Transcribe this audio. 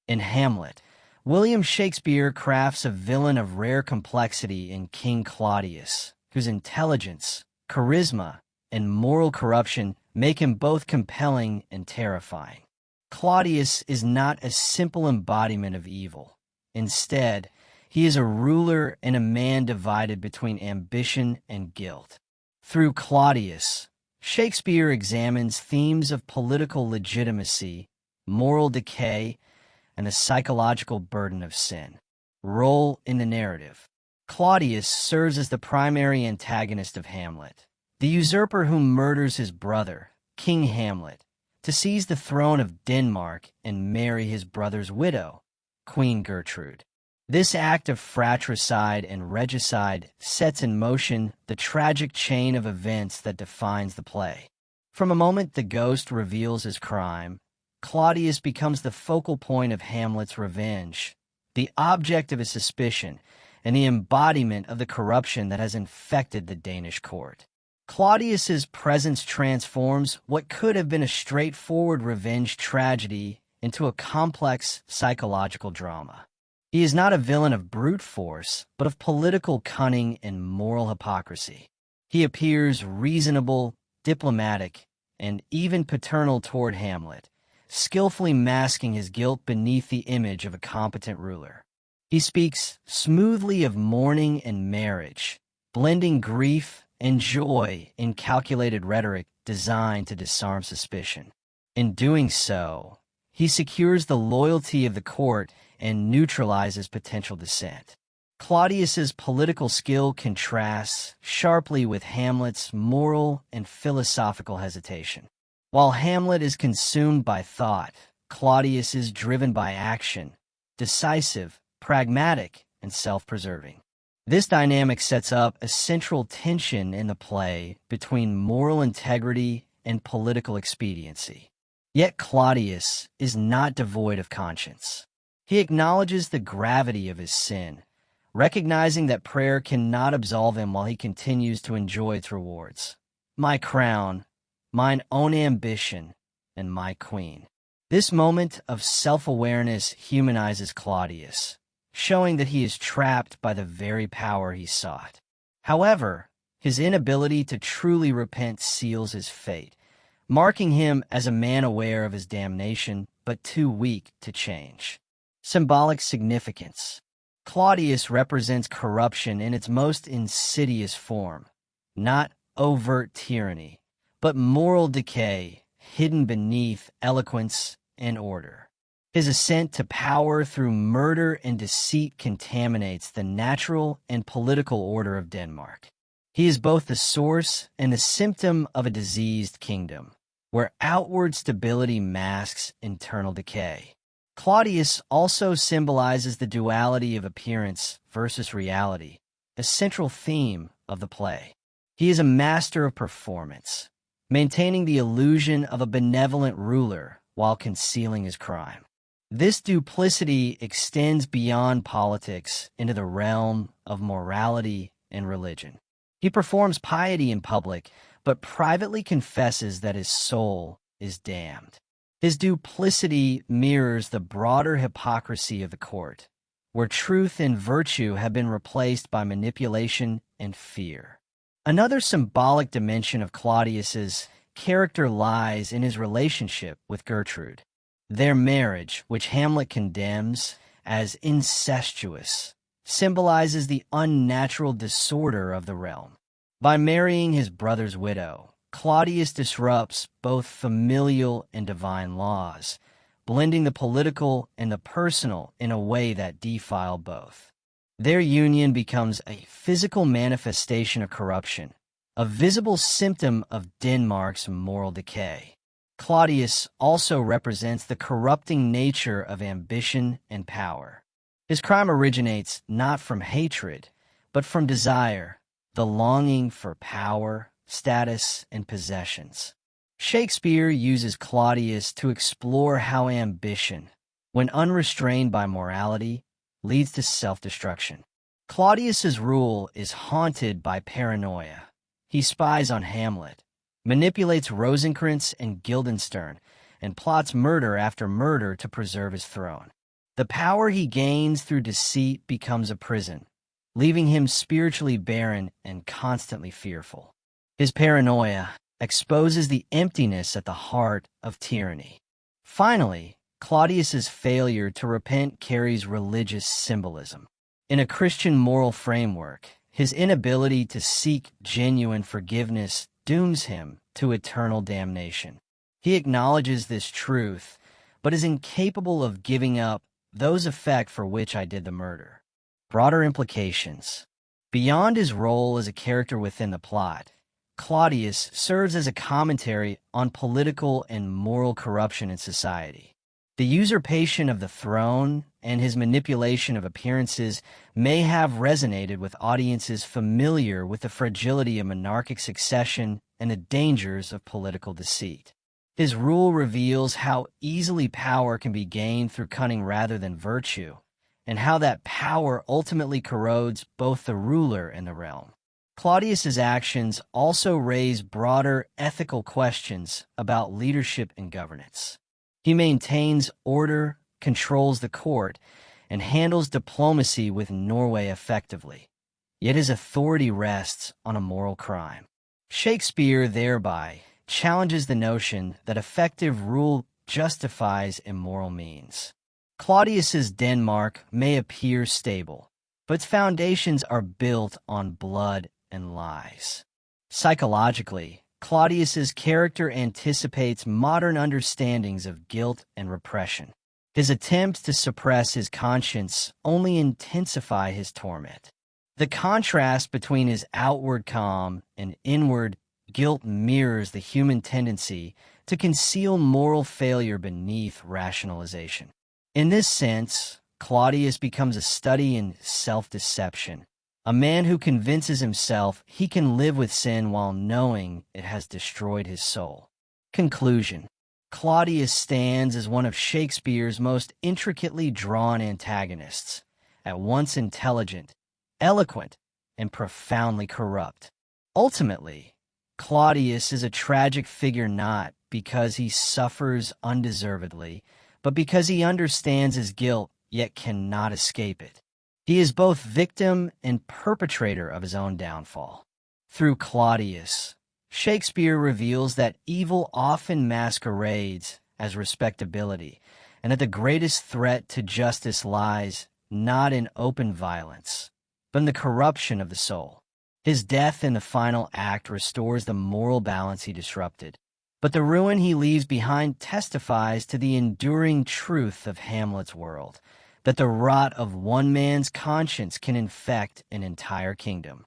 In Hamlet, William Shakespeare crafts a villain of rare complexity in King Claudius, whose intelligence, charisma, and moral corruption make him both compelling and terrifying. Claudius is not a simple embodiment of evil. Instead, he is a ruler and a man divided between ambition and guilt. Through Claudius, Shakespeare examines themes of political legitimacy, moral decay, and the psychological burden of sin. Role in the narrative. Claudius serves as the primary antagonist of Hamlet, the usurper who murders his brother, King Hamlet, to seize the throne of Denmark and marry his brother's widow, Queen Gertrude. This act of fratricide and regicide sets in motion the tragic chain of events that defines the play. From the moment the ghost reveals his crime, Claudius becomes the focal point of Hamlet's revenge, the object of his suspicion, and the embodiment of the corruption that has infected the Danish court. Claudius's presence transforms what could have been a straightforward revenge tragedy into a complex psychological drama. He is not a villain of brute force, but of political cunning and moral hypocrisy. He appears reasonable, diplomatic, and even paternal toward Hamlet, skillfully masking his guilt beneath the image of a competent ruler. He speaks smoothly of mourning and marriage, blending grief and joy in calculated rhetoric designed to disarm suspicion. In doing so, he secures the loyalty of the court and neutralizes potential dissent. Claudius's political skill contrasts sharply with Hamlet's moral and philosophical hesitation. While Hamlet is consumed by thought, Claudius is driven by action, decisive, pragmatic, and self-preserving. This dynamic sets up a central tension in the play between moral integrity and political expediency. Yet Claudius is not devoid of conscience. He acknowledges the gravity of his sin, recognizing that prayer cannot absolve him while he continues to enjoy its rewards. My crown, mine own ambition, and my queen. This moment of self-awareness humanizes Claudius, showing that he is trapped by the very power he sought. However, his inability to truly repent seals his fate, marking him as a man aware of his damnation but too weak to change. Symbolic significance. Claudius represents corruption in its most insidious form, not overt tyranny, but moral decay hidden beneath eloquence and order. His ascent to power through murder and deceit contaminates the natural and political order of Denmark. He is both the source and the symptom of a diseased kingdom, where outward stability masks internal decay. Claudius also symbolizes the duality of appearance versus reality, a central theme of the play. He is a master of performance, maintaining the illusion of a benevolent ruler while concealing his crime. This duplicity extends beyond politics into the realm of morality and religion. He performs piety in public, but privately confesses that his soul is damned. His duplicity mirrors the broader hypocrisy of the court, where truth and virtue have been replaced by manipulation and fear. Another symbolic dimension of Claudius's character lies in his relationship with Gertrude. Their marriage, which Hamlet condemns as incestuous, symbolizes the unnatural disorder of the realm. By marrying his brother's widow, Claudius disrupts both familial and divine laws, blending the political and the personal in a way that defile both. Their union becomes a physical manifestation of corruption, a visible symptom of Denmark's moral decay. Claudius also represents the corrupting nature of ambition and power. His crime originates not from hatred, but from desire, the longing for power, status, and possessions. Shakespeare uses Claudius to explore how ambition, when unrestrained by morality, leads to self-destruction. Claudius's rule is haunted by paranoia. He spies on Hamlet, manipulates Rosencrantz and Guildenstern, and plots murder after murder to preserve his throne. The power he gains through deceit becomes a prison, leaving him spiritually barren and constantly fearful. His paranoia exposes the emptiness at the heart of tyranny. Finally, Claudius's failure to repent carries religious symbolism. In a Christian moral framework, his inability to seek genuine forgiveness dooms him to eternal damnation. He acknowledges this truth, but is incapable of giving up those effect for which I did the murder. Broader implications. Beyond his role as a character within the plot, Claudius serves as a commentary on political and moral corruption in society. The usurpation of the throne and his manipulation of appearances may have resonated with audiences familiar with the fragility of monarchic succession and the dangers of political deceit. His rule reveals how easily power can be gained through cunning rather than virtue, and how that power ultimately corrodes both the ruler and the realm. Claudius's actions also raise broader ethical questions about leadership and governance. He maintains order, controls the court, and handles diplomacy with Norway effectively. Yet his authority rests on a moral crime. Shakespeare thereby challenges the notion that effective rule justifies immoral means. Claudius's Denmark may appear stable, but its foundations are built on blood and lies. Psychologically, Claudius's character anticipates modern understandings of guilt and repression. His attempts to suppress his conscience only intensify his torment. The contrast between his outward calm and inward guilt mirrors the human tendency to conceal moral failure beneath rationalization. In this sense, Claudius becomes a study in self-deception, a man who convinces himself he can live with sin while knowing it has destroyed his soul. Conclusion. Claudius stands as one of Shakespeare's most intricately drawn antagonists, at once intelligent, eloquent, and profoundly corrupt. Ultimately, Claudius is a tragic figure not because he suffers undeservedly, but because he understands his guilt yet cannot escape it. He is both victim and perpetrator of his own downfall. Through Claudius, Shakespeare reveals that evil often masquerades as respectability, and that the greatest threat to justice lies not in open violence, but in the corruption of the soul. His death in the final act restores the moral balance he disrupted, but the ruin he leaves behind testifies to the enduring truth of Hamlet's world, that the rot of one man's conscience can infect an entire kingdom.